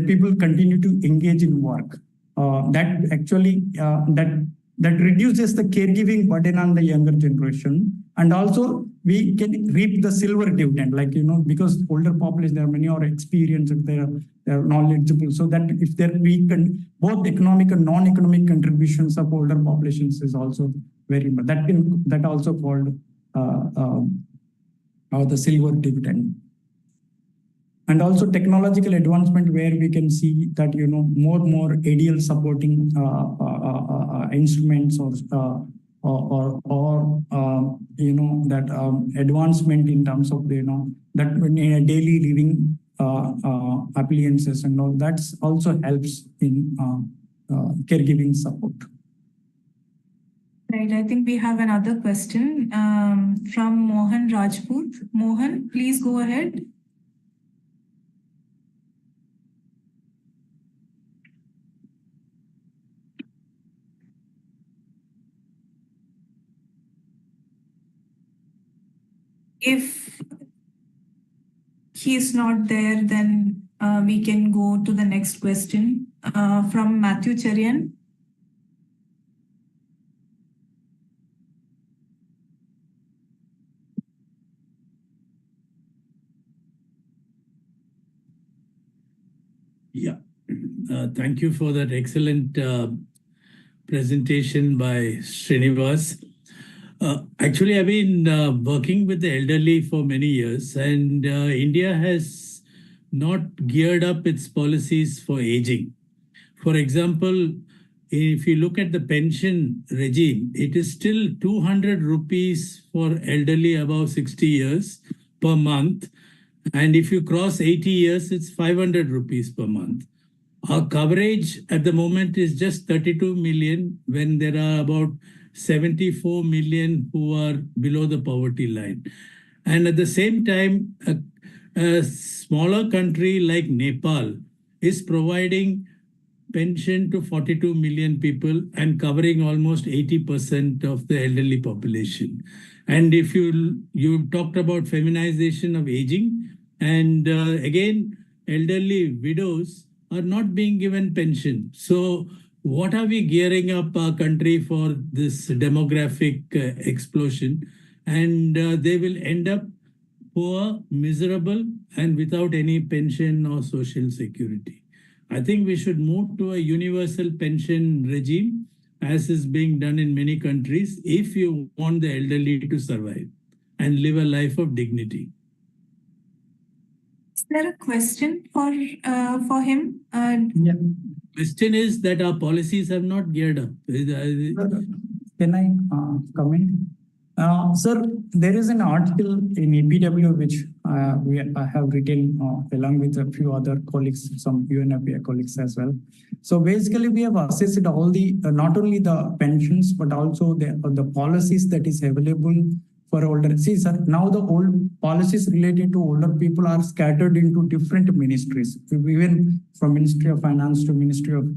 people continue to engage in work. That actually that reduces the caregiving burden on the younger generation, and also we can reap the silver dividend, because older population, there are many are experienced, they are knowledgeable, so that if we can both economic and non-economic contributions of older populations is also very important. That also called the silver dividend. And also technological advancement, where we can see that more ADL supporting instruments or that advancement in terms of that in a daily living appliances and all, that also helps in caregiving support. Right. I think we have another question from Mohan Rajput. Mohan, please go ahead. If he's not there, then we can go to the next question from Matthew Cherian. Yeah, thank you for that excellent presentation by Srinivas. Actually, I've been working with the elderly for many years, and India has not geared up its policies for aging. For example, if you look at the pension regime, it is still 200 rupees for elderly above 60 years per month. And if you cross 80 years, it's 500 rupees per month. Our coverage at the moment is just 32 million when there are about 74 million who are below the poverty line. And at the same time, a smaller country like Nepal is providing pension to 42 million people and covering almost 80% of the elderly population. And if you talked about feminization of aging, and again, elderly widows are not being given pension. So what are we gearing up our country for this demographic explosion? And they will end up poor, miserable, and without any pension or social security. I think we should move to a universal pension regime, as is being done in many countries, if you want the elderly to survive and live a life of dignity. Is there a question for him? Yeah. Question is that our policies have not geared up. Can I comment? Sir, there is an article in APW which I have written along with a few other colleagues, some UNFPA colleagues as well. So basically, we have assessed all the not only the pensions but also the policies that is available for older. See, sir, now the old policies related to older people are scattered into different ministries, even from Ministry of Finance to Ministry of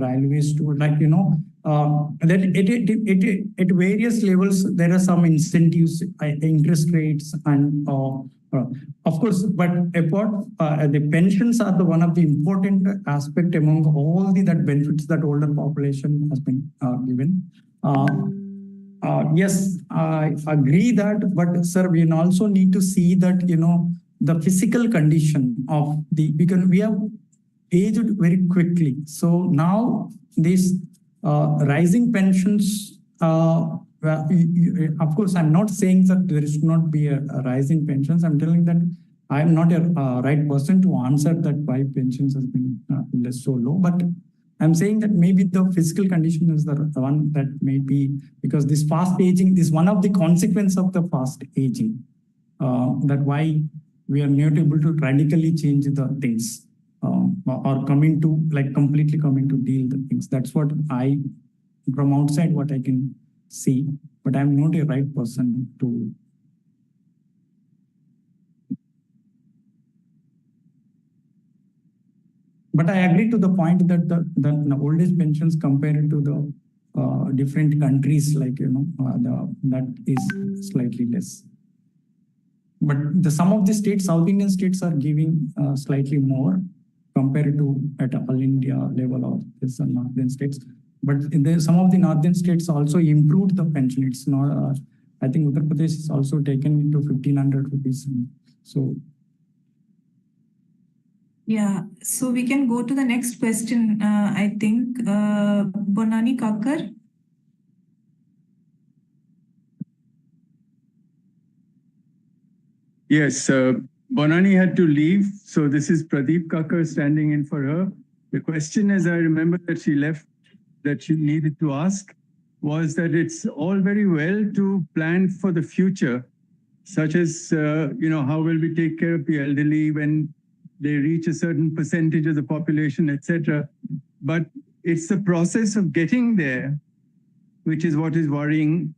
Railways to that at various levels there are some incentives, interest rates, and of course, but apart the pensions are the one of the important aspect among all that benefits that older population has been given. Yes, I agree that, but sir, we also need to see that, the physical condition of because we have aged very quickly. So now these rising pensions, of course, I'm not saying that there should not be a rising pensions. I'm telling that I'm not a right person to answer that why pensions has been less so low, but I'm saying that maybe the physical condition is the one that may be, because this fast aging is one of the consequences of the fast aging. That why we are not able to radically change the things or completely coming to deal the things. That's what from outside, what I can see, but I'm not a right person to. But I agree to the point that the old age pensions compared to the different countries, that is slightly less. But some of the states, South Indian states, are giving slightly more compared to at all India level of this northern states. But some of the northern states also improved the pension. It's not. I think Uttar Pradesh is also taken to 1,500 rupees. So. Yeah, so we can go to the next question, I think. Bonani Kakkar. Yes, Bonani had to leave, so this is Pradeep Kakkar standing in for her. The question, as I remember that she left, that she needed to ask, was that it's all very well to plan for the future, such as, how will we take care of the elderly when they reach a certain percentage of the population, etc. But it's the process of getting there, which is what is worrying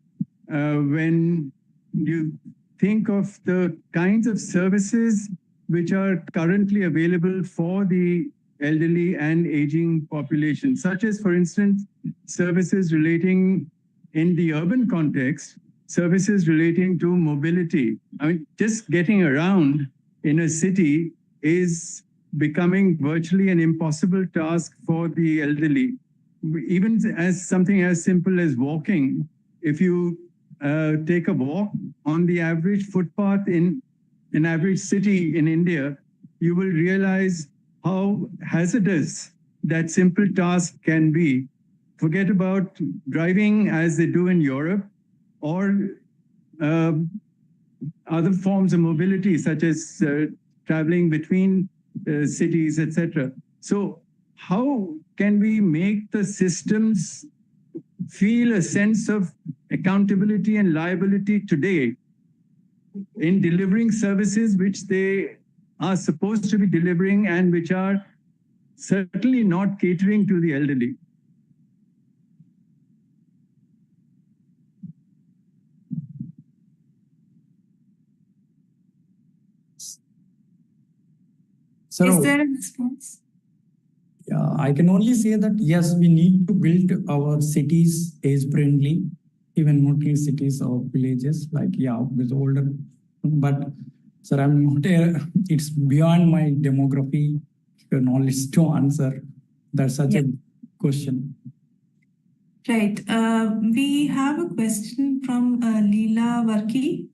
when you think of the kinds of services which are currently available for the elderly and aging population, such as, for instance, services relating in the urban context, services relating to mobility. I mean, just getting around in a city is becoming virtually an impossible task for the elderly. Even as something as simple as walking, if you take a walk on the average footpath in an average city in India, you will realize how hazardous that simple task can be. Forget about driving as they do in Europe, or other forms of mobility, such as traveling between cities, etc. So how can we make the systems feel a sense of accountability and liability today in delivering services which they are supposed to be delivering and which are certainly not catering to the elderly? So, Is there a response? I can only say that yes, we need to build our cities age friendly, even not in cities or villages, like with older. But sir, I'm not it's beyond my demography knowledge to answer. That's such a question. Right. We have a question from Leela Varki.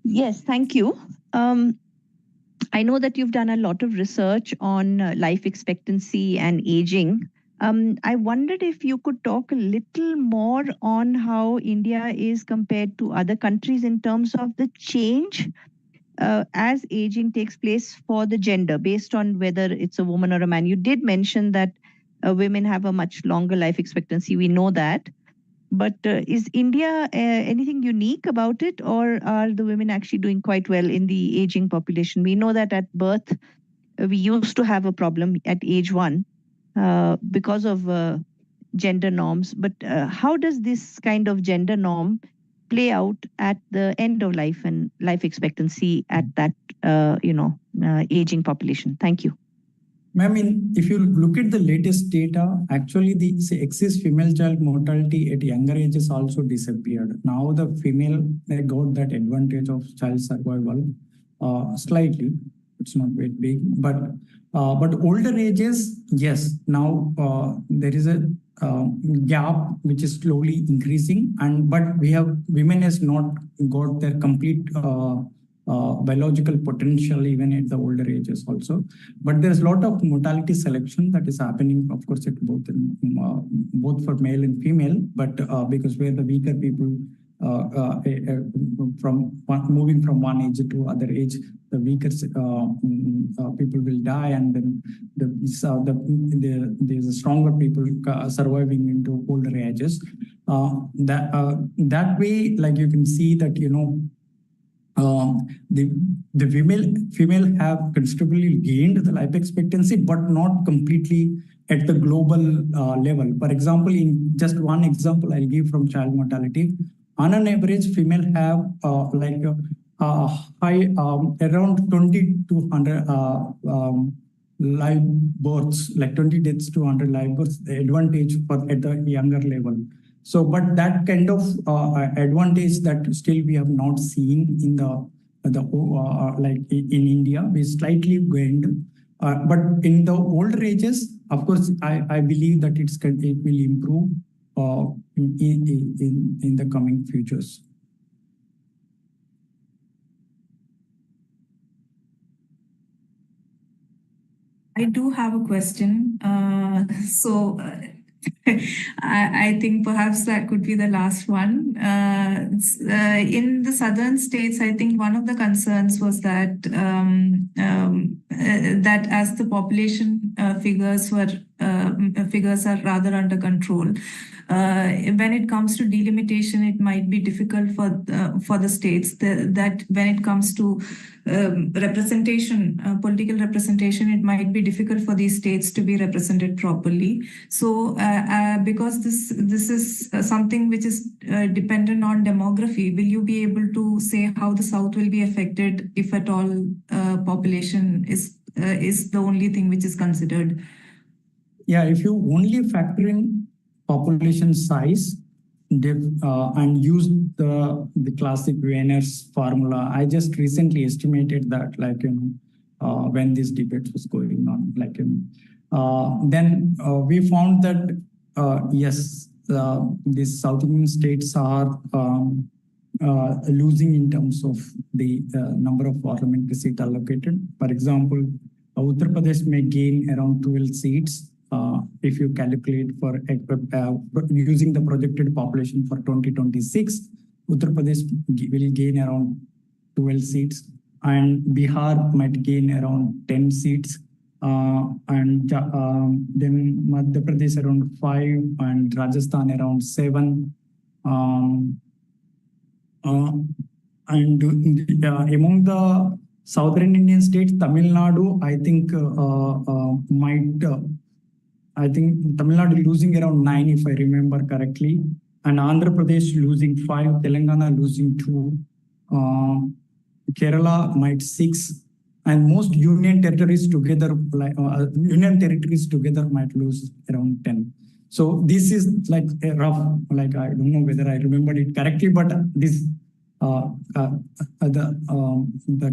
Yes, thank you. I know that you've done a lot of research on life expectancy and aging. I wondered if you could talk a little more on how India is compared to other countries in terms of the change as aging takes place for the gender, based on whether it's a woman or a man. You did mention that women have a much longer life expectancy. We know that. But is India anything unique about it, or are the women actually doing quite well in the aging population? We know that at birth, we used to have a problem at age 1 because of gender norms. But how does this kind of gender norm play out at the end of life and life expectancy at that, aging population? Thank you. Ma'am, if you look at the latest data, actually the excess female child mortality at younger ages also disappeared. Now the female, they got that advantage of child survival slightly. It's not very big, but older ages, yes. Now there is a gap which is slowly increasing, but women has not got their complete biological potential even at the older ages also. But there's a lot of mortality selection that is happening, of course, at both for male and female, but because we're the weaker people moving from one age to other age, the weaker people will die, and then there's a stronger people surviving into older ages. That way, like you can see that, the female have considerably gained the life expectancy, but not completely at the global level. For example, in just one example I'll give from child mortality. On an average, female have high around 20 to 100 live births, like 20 deaths to 100 live births, the advantage at the younger level. So, but that kind of advantage that still we have not seen in like in India, we slightly gained. But in the older ages, of course, I believe that it will improve in the coming futures. I do have a question. I think perhaps that could be the last one. In the southern states, I think one of the concerns was that that as the population figures are rather under control, when it comes to delimitation, it might be difficult for the states. That when it comes to representation, political representation, it might be difficult for these states to be represented properly. So, because this is something which is dependent on demography, will you be able to say how the South will be affected if at all population is the only thing which is considered? Yeah, if you only factor in population size and use the classic Wiener's formula, I just recently estimated that, when this debate was going on, then we found that yes, these South Indian states are losing in terms of the number of parliamentary seats allocated. For example, Uttar Pradesh may gain around 12 seats if you calculate for using the projected population for 2026, Uttar Pradesh will gain around 12 seats, and Bihar might gain around 10 seats. And then Madhya Pradesh around 5, and Rajasthan around 7. And among the southern Indian states, Tamil Nadu, I think I think Tamil Nadu losing around 9, if I remember correctly, and Andhra Pradesh losing 5, Telangana losing 2, Kerala might 6, and most union territories together, might lose around 10. So this is like a rough, like I don't know whether I remembered it correctly, but this the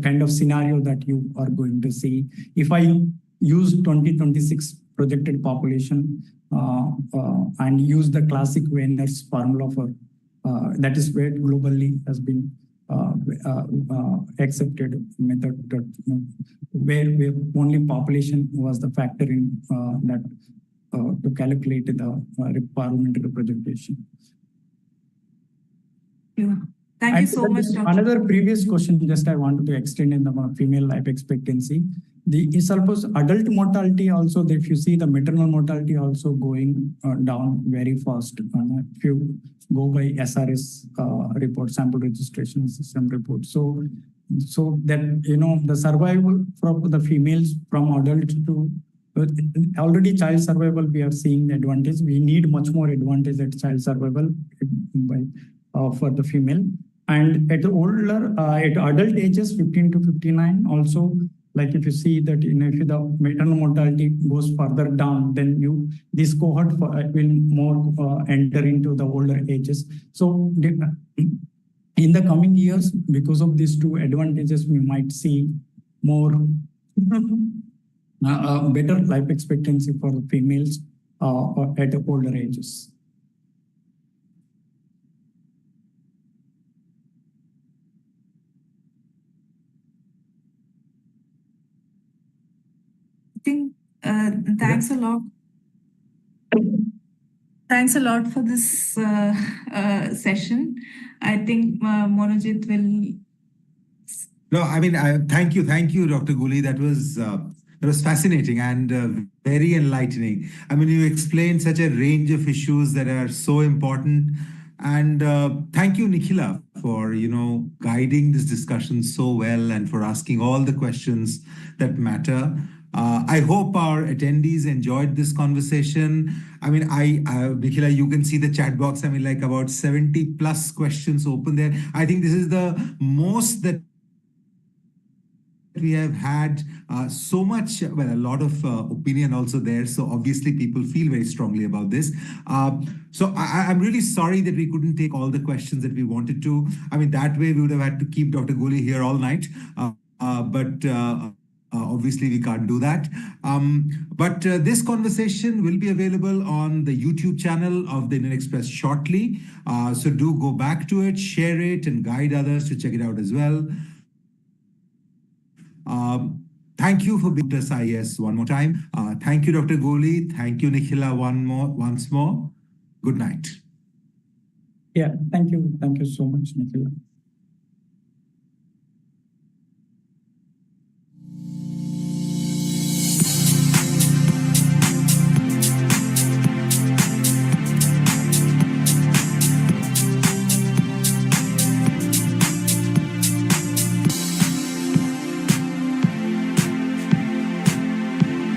kind of scenario that you are going to see. If I use 2026 projected population and use the classic Wiener's formula for that is where globally has been accepted method that, where only population was the factor in that to calculate the parliamentary representation. Thank you so much, Dr. Another previous question, just I wanted to extend in the female life expectancy. Is suppose adult mortality also, if you see the maternal mortality also going down very fast. If you go by SRS report, sample registration system report. So that, the survival for the females from adult to already child survival, we are seeing the advantage. We need much more advantage at child survival for the female. And at the older, at adult ages, 15 to 59, also, like if you see that if the maternal mortality goes further down, then this cohort will more enter into the older ages. So in the coming years, because of these two advantages, we might see more better life expectancy for the females at the older ages. Thanks a lot. Thanks a lot for this session. I think Monojit will. No, I mean, thank you, Dr. Goli. That was fascinating and very enlightening. I mean, you explained such a range of issues that are so important. And thank you, Nikhila, for guiding this discussion so well and for asking all the questions that matter. I hope our attendees enjoyed this conversation. I mean, Nikhila, you can see the chat box. I mean, like about 70 plus questions open there. I think this is the most that we have had so much, well, a lot of opinion also there. So obviously people feel very strongly about this. So I'm really sorry that we couldn't take all the questions that we wanted to. I mean, that way we would have had to keep Dr. Goli here all night. But obviously we can't do that. But this conversation will be available on the YouTube channel of the Indian Express shortly. So do go back to it, share it, and guide others to check it out as well. Thank you for being with us, IS, one more time. Thank you, Dr. Goli. Thank you, Nikhila, once more. Good night. Yeah, thank you. Thank you so much, Nikhila.